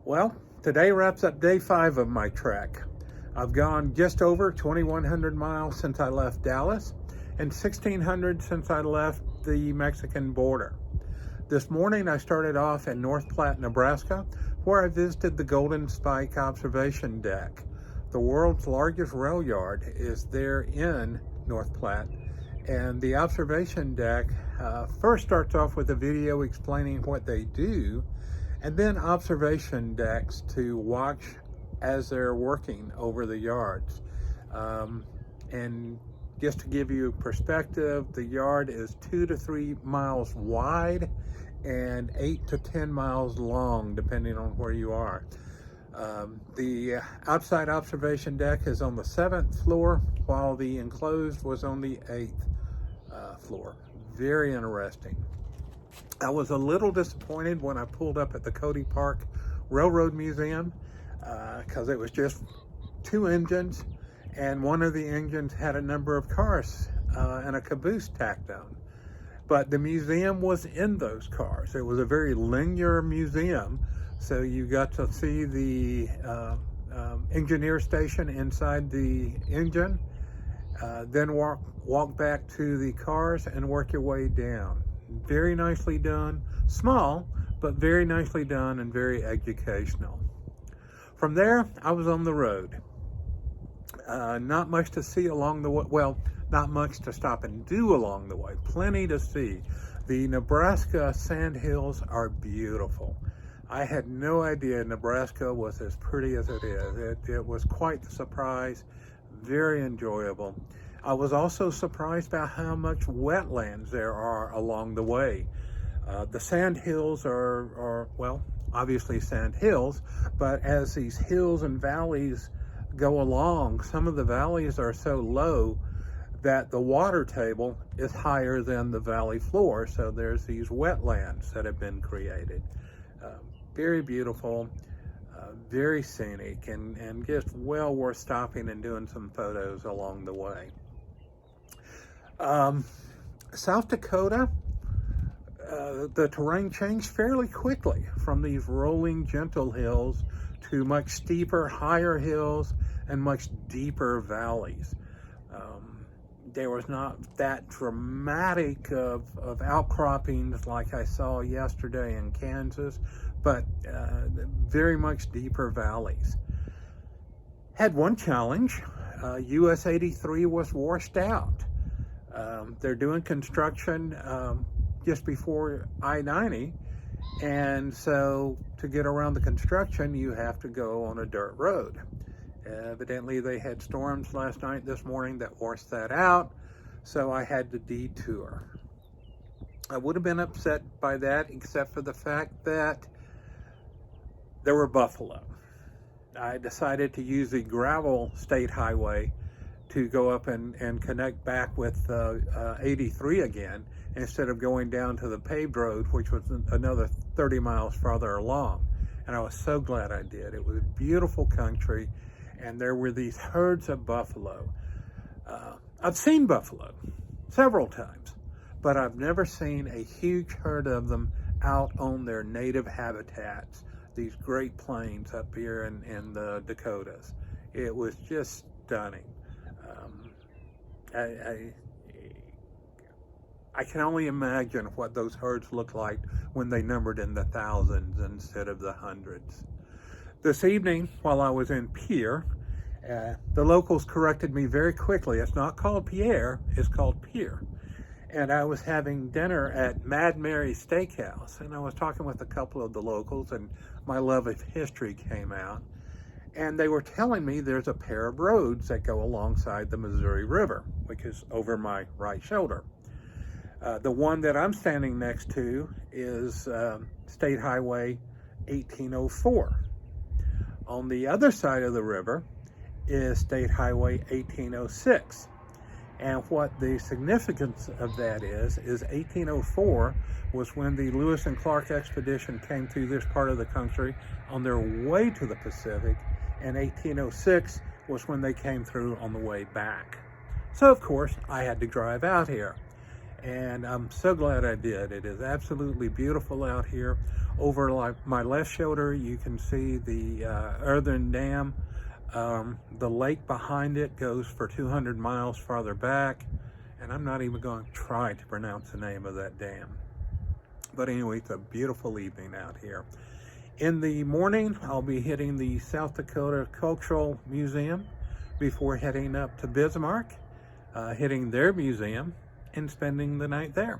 Well, today wraps up day 5 of my trek. I've gone just over 2,100 miles since I left Dallas and 1,600 since I left the Mexican border. This morning I started off in North Platte, Nebraska, where I visited the Golden Spike Observation Deck. The world's largest rail yard is there in North Platte, and the observation deck first starts off with a video explaining what they do, and then observation decks to watch as they're working over the yards. And just to give you perspective, the yard is 2 to 3 miles wide and 8 to 10 miles long, depending on where you are. The outside observation deck is on the 7th floor, while the enclosed was on the 8th floor. Very interesting. I was a little disappointed when I pulled up at the Cody Park Railroad Museum because it was just 2 engines, and one of the engines had a number of cars and a caboose tacked on. But the museum was in those cars. It was a very linear museum, so you got to see the engineer station inside the engine, then walk back to the cars and work your way down. Very nicely done, small, but very nicely done and very educational. From there, I was on the road. Not much to see along the way. Well, not much to stop and do along the way. Plenty to see. The Nebraska sandhills are beautiful. I had no idea Nebraska was as pretty as it is. It was quite the surprise. Very enjoyable. I was also surprised by how much wetlands there are along the way. The sand hills are, well, obviously sand hills, but as these hills and valleys go along, some of the valleys are so low that the water table is higher than the valley floor, so there's these wetlands that have been created. Very beautiful, very scenic, and just well worth stopping and doing some photos along the way. South Dakota, the terrain changed fairly quickly from these rolling, gentle hills to much steeper, higher hills and much deeper valleys. There was not that dramatic of outcroppings like I saw yesterday in Kansas, but very much deeper valleys. Had one challenge. US 83 was washed out. They're doing construction just before I-90, and so to get around the construction you have to go on a dirt road. Evidently they had storms last night, this morning, that washed that out, so I had to detour. I would have been upset by that, except for the fact that there were buffalo. I decided to use the gravel state highway to go up and connect back with 83 again, instead of going down to the paved road, which was another 30 miles farther along. And I was so glad I did. It was beautiful country, and there were these herds of buffalo. I've seen buffalo several times, but I've never seen a huge herd of them out on their native habitats, these great plains up here in the Dakotas. It was just stunning. I can only imagine what those herds looked like when they numbered in the thousands instead of the hundreds. This evening, while I was in Pierre, the locals corrected me very quickly. It's not called Pierre, it's called Pierre. And I was having dinner at Mad Mary's Steakhouse, and I was talking with a couple of the locals, and my love of history came out. And they were telling me there's a pair of roads that go alongside the Missouri River, which is over my right shoulder. The one that I'm standing next to is State Highway 1804. On the other side of the river is State Highway 1806. And what the significance of that is 1804 was when the Lewis and Clark expedition came through this part of the country on their way to the Pacific, and 1806 was when they came through on the way back. So of course I had to drive out here. and I'm so glad I did. It is absolutely beautiful out here. Over like my left shoulder, you can see the Earthen Dam. The lake behind it goes for 200 miles farther back, and I'm not even going to try to pronounce the name of that dam. But anyway, it's a beautiful evening out here. In the morning, I'll be hitting the South Dakota Cultural Museum before heading up to Bismarck, hitting their museum and spending the night there.